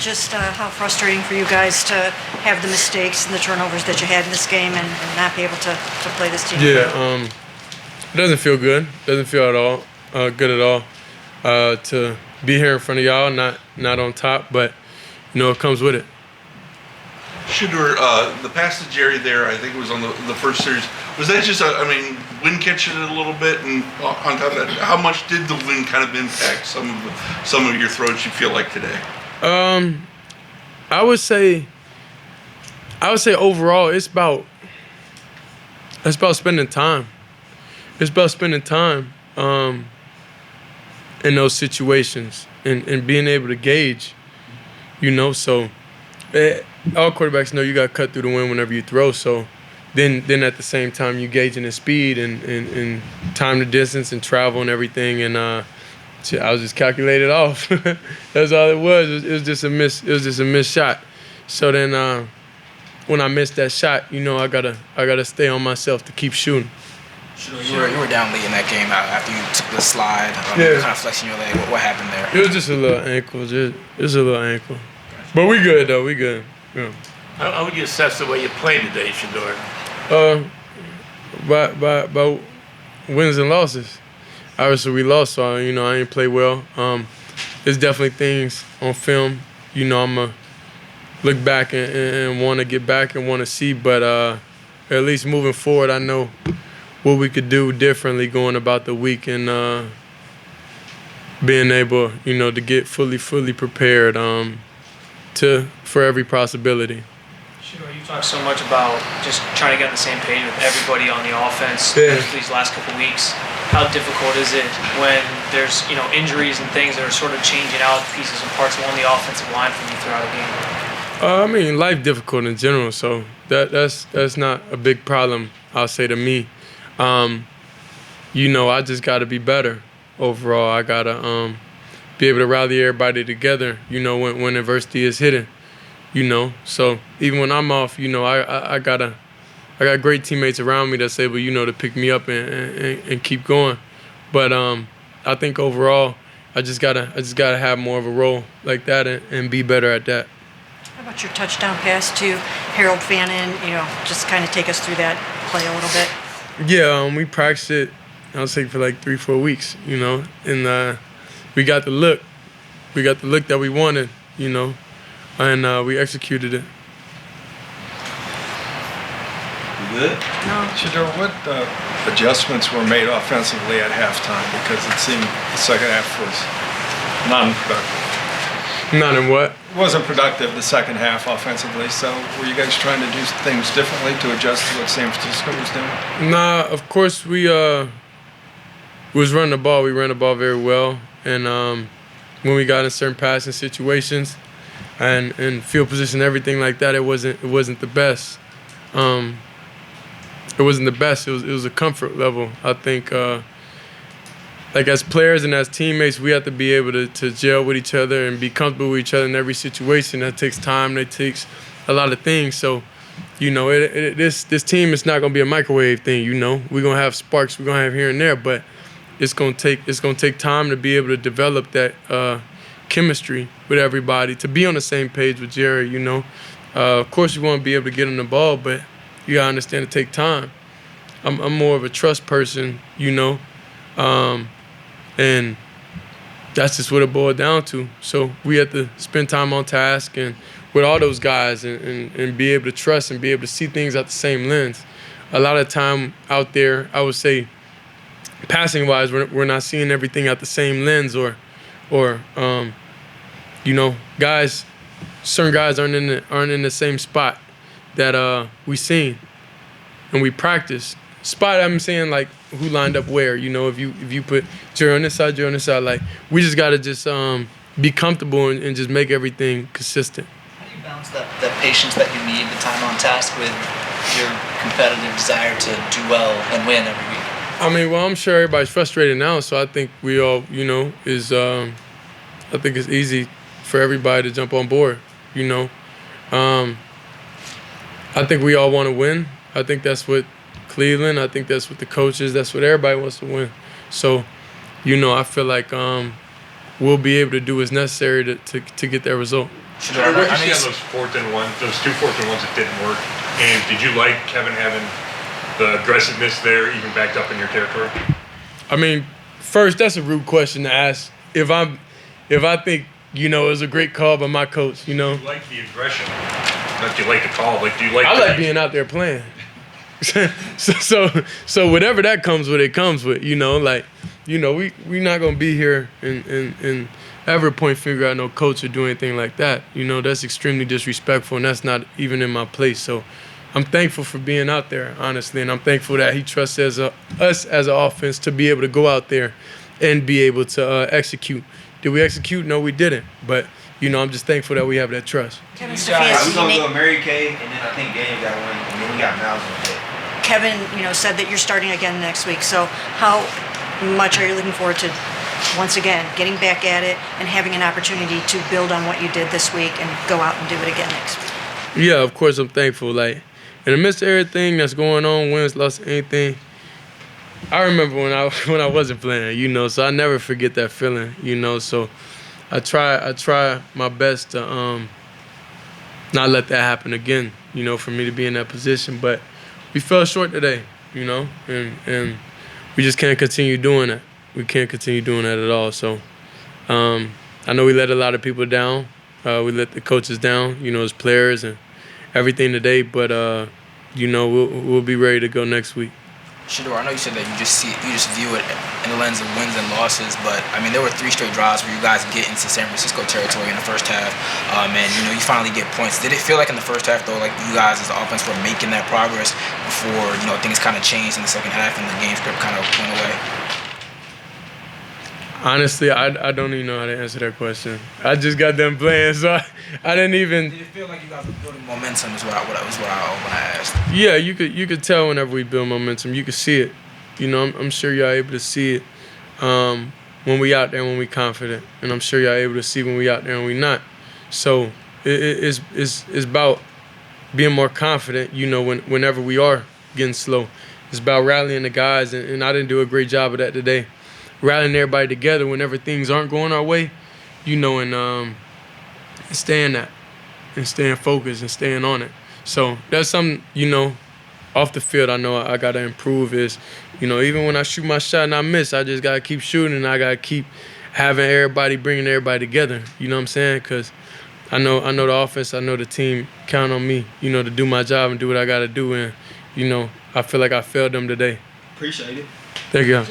just how frustrating for you guys to have the mistakes and the turnovers that you had in this game and not be able to play this team? Yeah, it doesn't feel good. Doesn't feel at all good at all to be here in front of y'all, not on top, but it comes with it. Shedeur, the pass to Jerry there, I think it was on the first series. Was that just, wind catching it a little bit? And on top of that, how much did the wind kind of impact some of your throws you feel like today? I would say overall it's about spending time. It's about spending time in those situations and being able to gauge, so all quarterbacks know you got to cut through the wind whenever you throw. So then at the same time you gauging the speed and time to distance and travel and everything. And I was just calculated off. That's all it was. It was just a miss. It was just a missed shot. So then when I missed that shot, I gotta stay on myself to keep shooting. You were down late in that game after you took the slide. Yeah. You were kind of flexing your leg. What happened there? It was just a little ankle. Just a little ankle. But we good though. We good. Yeah. How would you assess the way you played today, Shedeur? By wins and losses. Obviously we lost, so I ain't play well. There's definitely things on film. I'ma look back and want to get back and want to see, but at least moving forward, I know what we could do differently going about the week and being able, to get fully prepared for every possibility. Shedeur, you talk so much about just trying to get on the same page with everybody on the offense these last couple weeks. How difficult is it when there's injuries and things that are sort of changing out pieces and parts on the offensive line from you throughout a game? Life difficult in general, so that's not a big problem, I'll say to me. I just got to be better overall. I got to be able to rally everybody together, when adversity is hitting, So even when I'm off, I got great teammates around me that's able, to pick me up and keep going. But I think overall, I just gotta have more of a role like that and be better at that. How about your touchdown pass to Harold Fannin? Just kind of take us through that play a little bit. Yeah, we practiced it, I'll say, for like 3-4 weeks, and we got the look. We got the look that we wanted, and we executed it. Good? No. Shedeur, what adjustments were made offensively at halftime? Because it seemed the second half was non-productive. Not in what? It wasn't productive the second half offensively, so were you guys trying to do things differently to adjust to what San Francisco was doing? Nah, of course we was running the ball. We ran the ball very well, and when we got in certain passing situations and field position, everything like that, it wasn't the best. It wasn't the best. It was a comfort level. I think, like as players and as teammates, we have to be able to gel with each other and be comfortable with each other in every situation. That takes time. That takes a lot of things. So, this team is not gonna be a microwave thing. We're gonna have sparks. We're gonna have here and there, but it's gonna take time to be able to develop that chemistry with everybody, to be on the same page with Jerry. Of course you want to be able to get on the ball, but you gotta understand it take time. I'm more of a trust person, and that's just what it boiled down to. So we have to spend time on task and with all those guys and be able to trust and be able to see things at the same lens. A lot of time out there, I would say, passing wise, we're not seeing everything at the same lens, or certain guys aren't in the same spot that we seen and we practice. Spot, I'm saying, like, who lined up where, if you put Jerry on this side, like, we just gotta just be comfortable and just make everything consistent. How do you balance that patience that you need, the time on task, with your competitive desire to do well and win every week? I'm sure everybody's frustrated now, so I think we all, I think it's easy for everybody to jump on board, I think we all want to win. I think that's what Cleveland, I think that's what the coaches, that's what everybody wants to win. So, I feel like we'll be able to do what's necessary to get that result. Shedeur, What I did you know see on those fourth and one, those 2 4th and ones that didn't work? And did you like Kevin having the aggressiveness there, even backed up in your territory? I mean, first, that's a rude question to ask. If I think, it was a great call by my coach, Do you like the aggression? Not do you like the call, like do you like I like being out there playing. so whatever that comes with, it comes with. We not gonna be here and ever point finger at no coach or do anything like that. That's extremely disrespectful, and that's not even in my place. So I'm thankful for being out there, honestly, and I'm thankful that he trusts us as an offense to be able to go out there and be able to execute. Did we execute? No, we didn't. But I'm just thankful that we have that trust. Kevin We Stefanski, gonna go Mary Kay, and then I think Daniel got one, and then we got Miles on deck. Kevin, said that you're starting again next week. So how much are you looking forward to, once again, getting back at it and having an opportunity to build on what you did this week and go out and do it again next week? Yeah, of course I'm thankful. Like, in the midst of everything that's going on, wins, loss, anything, I remember when I wasn't playing, so I never forget that feeling, so I try my best to not let that happen again, for me to be in that position. But we fell short today, and we just can't continue doing that. We can't continue doing that at all. So I know we let a lot of people down. We let the coaches down, as players and everything today. But we'll be ready to go next week. Shedeur, I know you said that you just view it in the lens of wins and losses, but I mean there were 3 straight drives where you guys get into San Francisco territory in the first half, and you finally get points. Did it feel like in the first half though, like you guys as the offense were making that progress before things kind of changed in the second half and the game script kind of went away? Honestly, I don't even know how to answer that question. I just got done playing, so I didn't even. Did it feel like you guys were building momentum? Is what I asked. Yeah, you could tell whenever we build momentum. You could see it. I'm sure y'all able to see it when we out there, when we confident, and I'm sure y'all able to see when we out there and we not. So it's about being more confident. Whenever we are getting slow, it's about rallying the guys, and I didn't do a great job of that today. Rallying everybody together whenever things aren't going our way, and staying that, and staying focused and staying on it. So that's something, off the field I know I got to improve is, even when I shoot my shot and I miss, I just got to keep shooting and I got to keep bringing everybody together. You know what I'm saying? Because I know the offense, I know the team count on me, to do my job and do what I got to do. And, I feel like I failed them today. Appreciate it. Thank you.